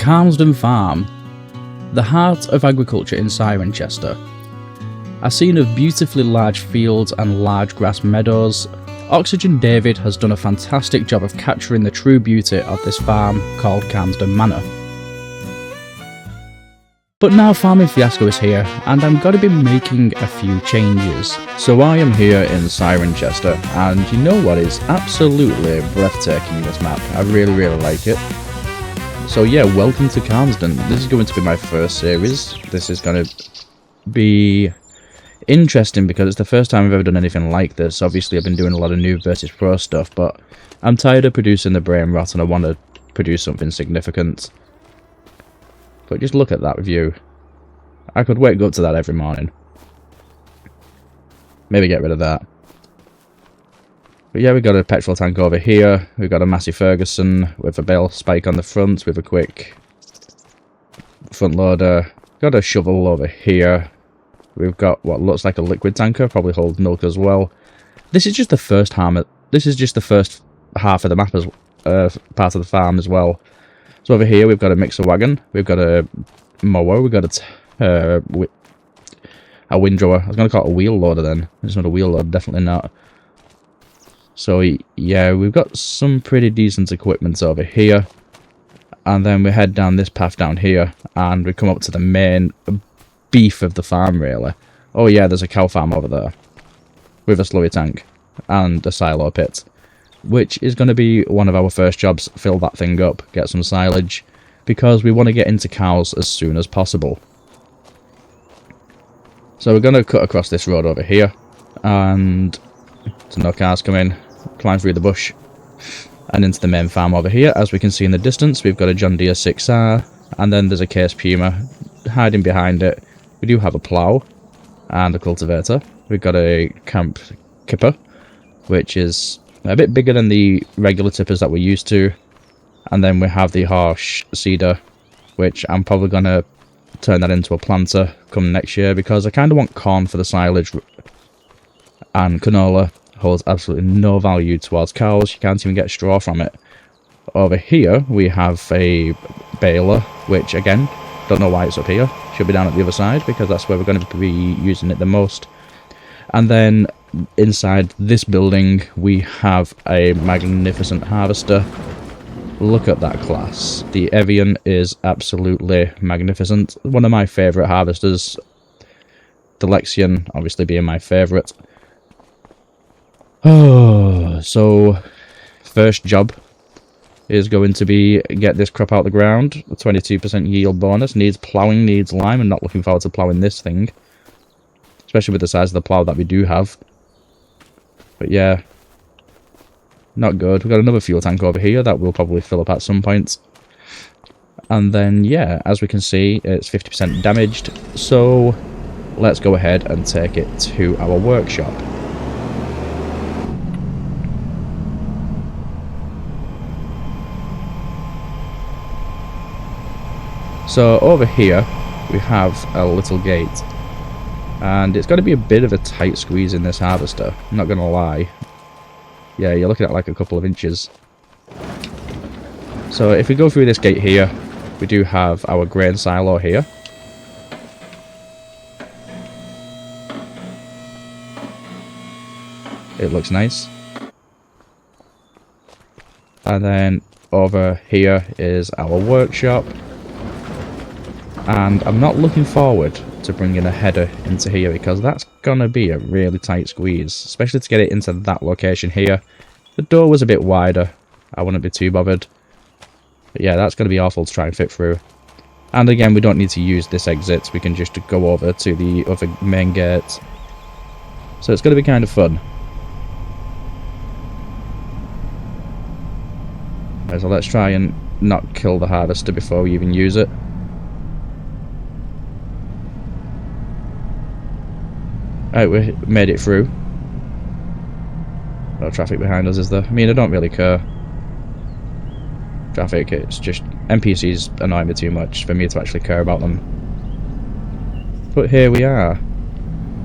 Calmsden Farm, the heart of agriculture in Cirencester. A scene of beautifully large fields and large grass meadows, Oxygen David has done a fantastic job of capturing the true beauty of this farm called Calmsden Manor. But now Farming Fiasco is here, and I'm going to be making a few changes. So I am here in Cirencester, and you know what is absolutely breathtaking, this map. I really like it. So yeah, welcome to Calmsden. This is going to be my first series. This is going to be interesting because it's the first time I've ever done anything like this. Obviously I've been doing a lot of noob versus pro stuff, but I'm tired of producing the brain rot and I want to produce something significant. But just look at that view. I could wake up to that every morning. Maybe get rid of that. But yeah, we've got a petrol tank over here. We've got a Massey Ferguson with a bale spike on the front with a quick front loader. Got a shovel over here. We've got what looks like a liquid tanker, probably holds milk as well. This is just the first half of the map as part of the farm as well. So over here we've got a mixer wagon, we've got a mower, we've got a windrower. I was going to call it a wheel loader then. It's not a wheel loader, definitely not. So yeah, we've got some pretty decent equipment over here. And then we head down this path down here and we come up to the main beef of the farm really. Oh yeah, there's a cow farm over there with a slurry tank and a silo pit, which is going to be one of our first jobs. Fill that thing up, get some silage, because we want to get into cows as soon as possible. So we're going to cut across this road over here, and so no cars come in, climb through the bush, and into the main farm over here. As we can see in the distance, we've got a John Deere 6R, and then there's a Case Puma hiding behind it. We do have a plough and a cultivator. We've got a camp kipper, which is a bit bigger than the regular tippers that we're used to. And then we have the Horsch seeder, which I'm probably going to turn that into a planter come next year, because I kind of want corn for the silage, and canola holds absolutely no value towards cows. You can't even get straw from it. Over here we have a baler, which again, don't know why it's up here. Should be down at the other side, because that's where we're going to be using it the most. And then inside this building we have a magnificent harvester. Look at that class. The Evian is absolutely magnificent. One of my favourite harvesters. The Lexion obviously being my favourite. Oh, so first job is going to be get this crop out the ground. A 22% yield bonus. Needs ploughing, needs lime. I'm not looking forward to ploughing this thing, especially with the size of the plough that we do have. But yeah, not good. We've got another fuel tank over here that we'll probably fill up at some point. And then yeah, as we can see, it's 50% damaged. So let's go ahead and take it to our workshop. So over here we have a little gate, and it's got to be a bit of a tight squeeze in this harvester, I'm not going to lie. Yeah, you're looking at like a couple of inches. So if we go through this gate here, we do have our grain silo here. It looks nice. And then over here is our workshop. And I'm not looking forward to bringing a header into here, because that's going to be a really tight squeeze, especially to get it into that location here. The door was a bit wider, I wouldn't be too bothered. But yeah, that's going to be awful to try and fit through. And again, we don't need to use this exit, we can just go over to the other main gate. So it's going to be kind of fun. Right, so let's try and not kill the harvester before we even use it. Right, we made it through. No traffic behind us, is there? I mean, I don't really care. Traffic, it's just NPCs annoy me too much for me to actually care about them. But here we are.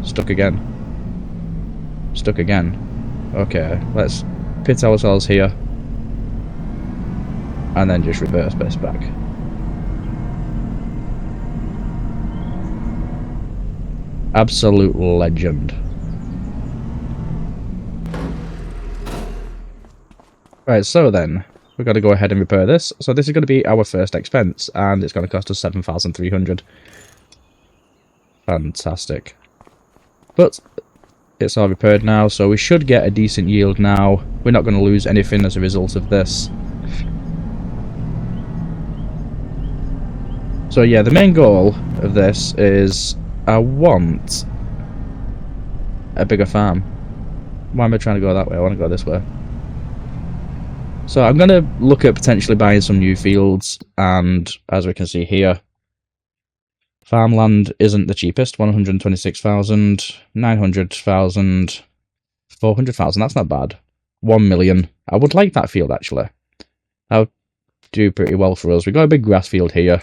Stuck again. Stuck again. Okay, let's pit ourselves here. And then just reverse this back. Absolute legend. Right, so then, we've got to go ahead and repair this. So this is going to be our first expense, and it's going to cost us 7,300. Fantastic. But it's all repaired now, so we should get a decent yield now. We're not going to lose anything as a result of this. So yeah, the main goal of this is I want a bigger farm. Why am I trying to go that way? I want to go this way. So I'm going to look at potentially buying some new fields, and as we can see here, farmland isn't the cheapest. 126,000, 900,000, 400,000. That's not bad. 1 million. I would like that field, actually. That would do pretty well for us. We've got a big grass field here,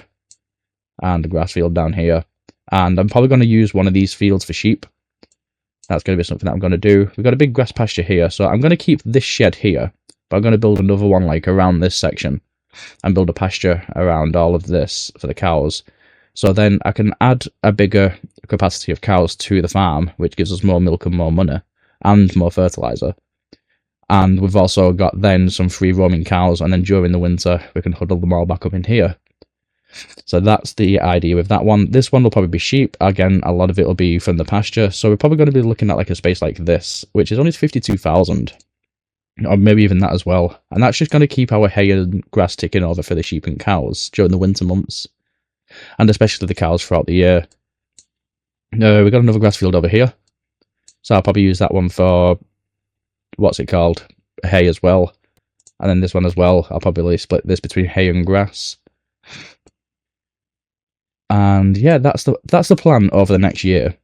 and a grass field down here. And I'm probably going to use one of these fields for sheep. That's going to be something that I'm going to do. We've got a big grass pasture here, so I'm going to keep this shed here. But I'm going to build another one like around this section and build a pasture around all of this for the cows. So then I can add a bigger capacity of cows to the farm, which gives us more milk and more money and more fertilizer. And we've also got then some free roaming cows, and then during the winter we can huddle them all back up in here. So that's the idea with that one. This one will probably be sheep. Again, a lot of it will be from the pasture. So we're probably going to be looking at like a space like this, which is only 52,000. Or maybe even that as well. And that's just going to keep our hay and grass ticking over for the sheep and cows during the winter months. And especially the cows throughout the year. We've got another grass field over here. So I'll probably use that one for, what's it called? Hay as well. And then this one as well. I'll probably split this between hay and grass. And yeah, that's the plan over the next year.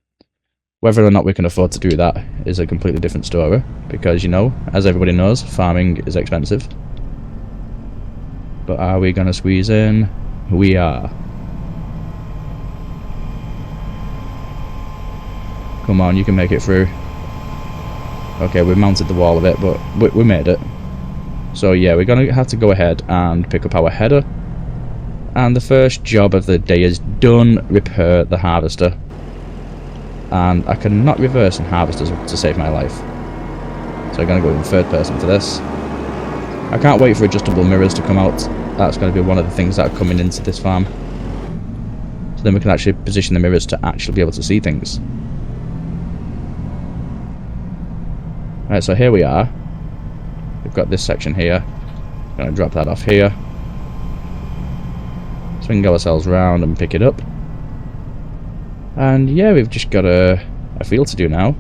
Whether or not we can afford to do that is a completely different story, because, you know, as everybody knows, farming is expensive. But are we going to squeeze in? We are. Come on, you can make it through. Okay, we mounted the wall of it, but we made it. So yeah, we're going to have to go ahead and pick up our header. And the first job of the day is done. Repair the harvester. And I cannot reverse in harvesters to save my life. So I'm going to go in third person for this. I can't wait for adjustable mirrors to come out. That's going to be one of the things that are coming into this farm. So then we can actually position the mirrors to actually be able to see things. Right, so here we are. We've got this section here. I'm going to drop that off here. So we can go ourselves round and pick it up. And yeah, we've just got a field to do now.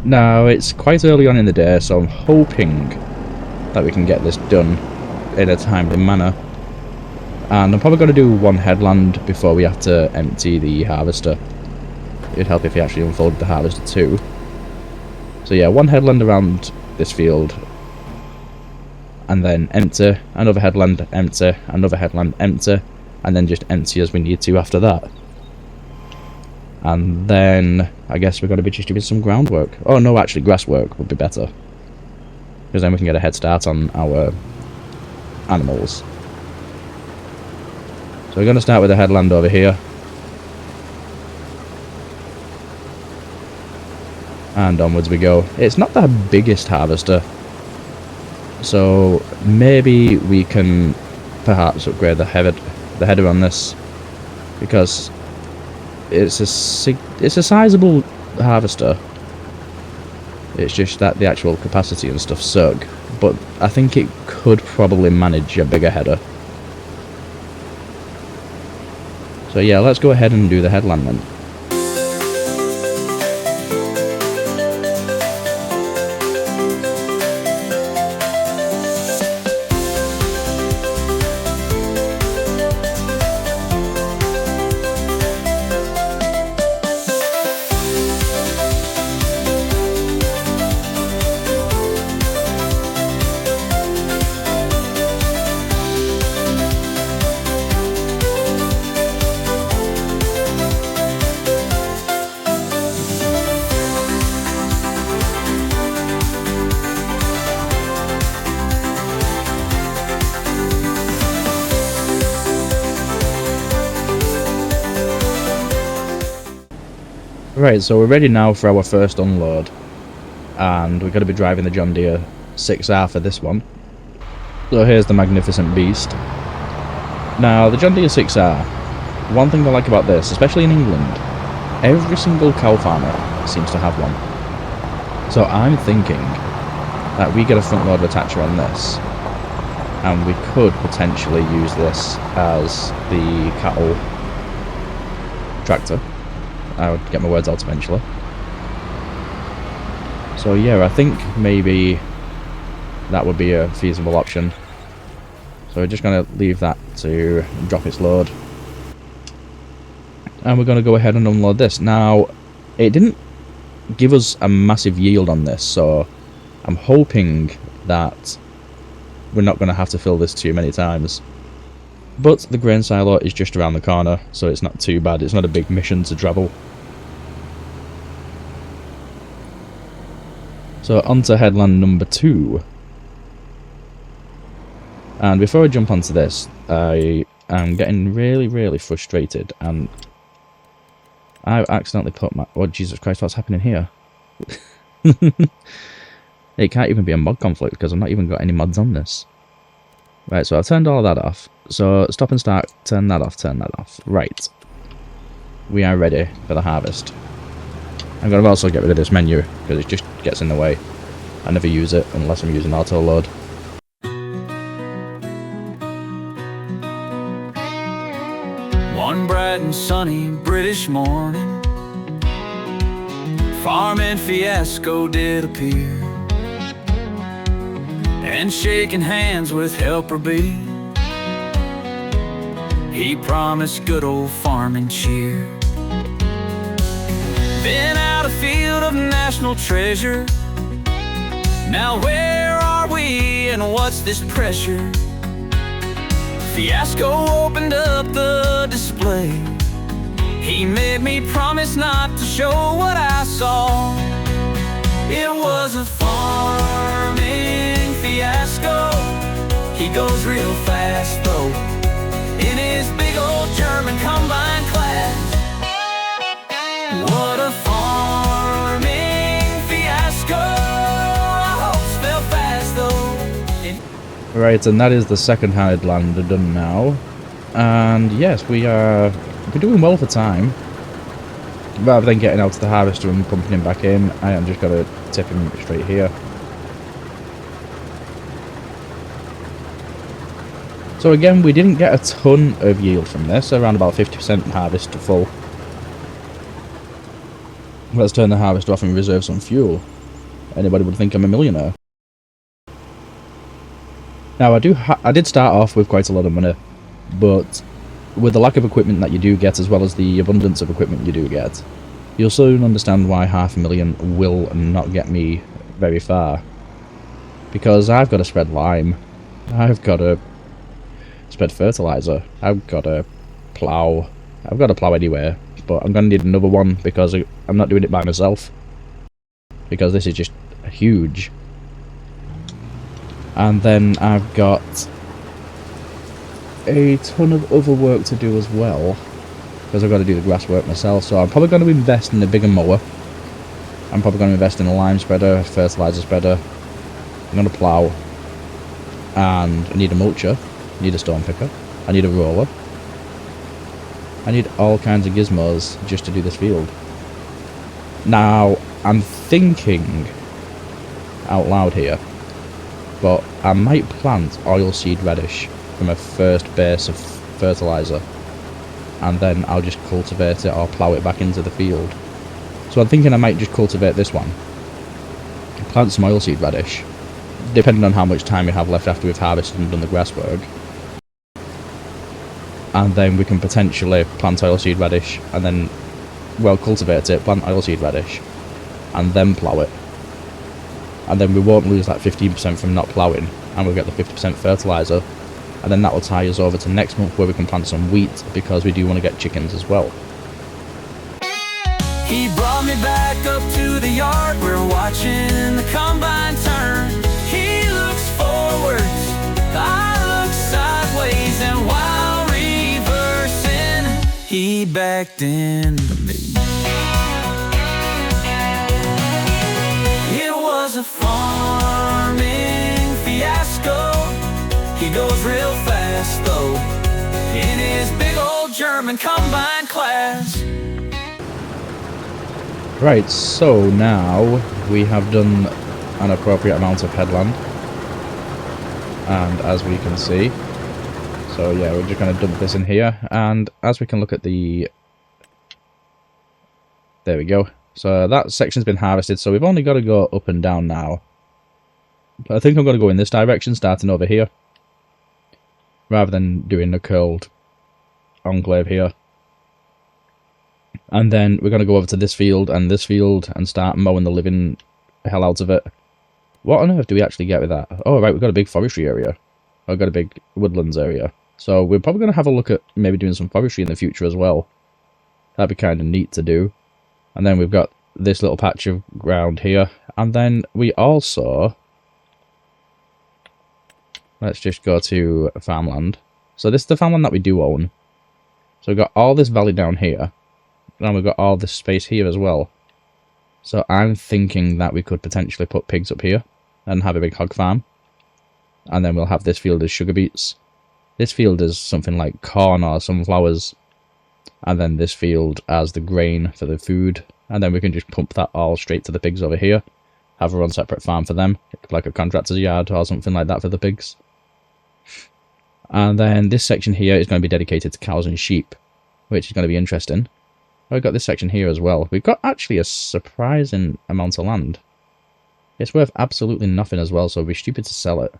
Now, it's quite early on in the day, so I'm hoping that we can get this done in a timely manner. And I'm probably going to do one headland before we have to empty the harvester. It'd help if we actually unfolded the harvester too. So yeah, one headland around this field. And then empty, another headland, empty, another headland, empty, and then just empty as we need to after that. And then I guess we're going to be just doing some groundwork. Oh no, actually grass work would be better, because then we can get a head start on our animals. So we're going to start with the headland over here. And onwards we go. It's not the biggest harvester, so maybe we can perhaps upgrade the header on this, because it's a sizable harvester. It's just that the actual capacity and stuff suck, but I think it could probably manage a bigger header. So yeah, let's go ahead and do the headland then. Right, so we're ready now for our first unload. And we're going to be driving the John Deere 6R for this one. So here's the magnificent beast. Now, the John Deere 6R, one thing I like about this, especially in England, every single cow farmer seems to have one. So I'm thinking that we get a front loader attacher on this, and we could potentially use this as the cattle tractor. I would get my words out eventually. So yeah, I think maybe that would be a feasible option. So we're just going to leave that to drop its load. And we're going to go ahead and unload this. Now, it didn't give us a massive yield on this, so I'm hoping that we're not going to have to fill this too many times. But the grain silo is just around the corner, so it's not too bad. It's not a big mission to travel. So onto headland number 2. And before I jump onto this, I am getting really frustrated, and I've accidentally put my... Oh, Jesus Christ, what's happening here? It can't even be a mod conflict because I've not even got any mods on this. Right, so I've turned all of that off. So stop and start, turn that off, turn that off. Right. We are ready for the harvest. I'm going to also get rid of this menu because it just gets in the way. I never use it unless I'm using auto load. One bright and sunny British morning, farming fiasco did appear, and shaking hands with Helper B, he promised good old farming cheer. Been out a field of national treasure, now where are we and what's this pressure? Fiasco opened up the display. He made me promise not to show what I saw. It was a farming fiasco. He goes real fast though, in his big old German combine class. What a farming fiasco. Our hopes fell fast though. Right, and that is the second headland done now. And yes, we're doing well for time. Rather than getting out to the harvester and pumping him back in, I am just going to tip him straight here. So again, we didn't get a ton of yield from this, around about 50% harvest to full. Let's turn the harvester off and reserve some fuel. Anybody would think I'm a millionaire. Now, I did start off with quite a lot of money, but with the lack of equipment that you do get, as well as the abundance of equipment you do get, you'll soon understand why $500,000 will not get me very far. Because I've got to spread lime, I've got to spread fertilizer, I've got to plough, anywhere, but I'm going to need another one because I'm not doing it by myself. Because this is just huge. And then I've got a ton of other work to do as well, because I've got to do the grass work myself. So I'm probably going to invest in a bigger mower. I'm probably going to invest in a lime spreader, a fertilizer spreader. I'm going to plough, and I need a mulcher, I need a stone picker, I need a roller. I need all kinds of gizmos just to do this field. Now, I'm thinking out loud here, but I might plant oilseed radish for my first base of fertilizer, and then I'll just cultivate it or plough it back into the field. So I'm thinking I might just cultivate this one, plant some oilseed radish, depending on how much time we have left after we've harvested and done the grass work, and then we can potentially plant oilseed radish and then, well, cultivate it, plant oilseed radish, and then plough it. And then we won't lose that 15% from not ploughing, and we'll get the 50% fertilizer, and then that will tie us over to next month where we can plant some wheat, because we do want to get chickens as well. He brought me back up to the yard, we're watching the combine turn. He looks forwards, I look sideways, and while reversing, he backed into me. He goes real fast though, in his big old German combine class. Right, so now we have done an appropriate amount of headland. And as we can see, so yeah, we're just going to dump this in here. And as we can look at the... There we go. So that section's been harvested, so we've only got to go up and down now. But I think I'm going to go in this direction, starting over here, rather than doing the curled enclave here. And then we're going to go over to this field and start mowing the living hell out of it. What on earth do we actually get with that? Oh, right, we've got a big forestry area. We've got a big woodlands area. So we're probably going to have a look at maybe doing some forestry in the future as well. That'd be kind of neat to do. And then we've got this little patch of ground here. And then we also... Let's just go to farmland. So this is the farmland that we do own. So we've got all this valley down here. And we've got all this space here as well. So I'm thinking that we could potentially put pigs up here and have a big hog farm. And then we'll have this field as sugar beets. This field is something like corn or sunflowers. And then this field as the grain for the food. And then we can just pump that all straight to the pigs over here. Have a run separate farm for them. Like a contractor's yard or something like that for the pigs. And then this section here is going to be dedicated to cows and sheep, which is going to be interesting. We've got this section here as well. We've got actually a surprising amount of land. It's worth absolutely nothing as well, so it'd be stupid to sell it.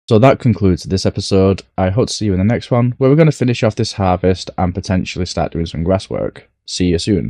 So that concludes this episode. I hope to see you in the next one, where we're going to finish off this harvest and potentially start doing some grass work. See you soon.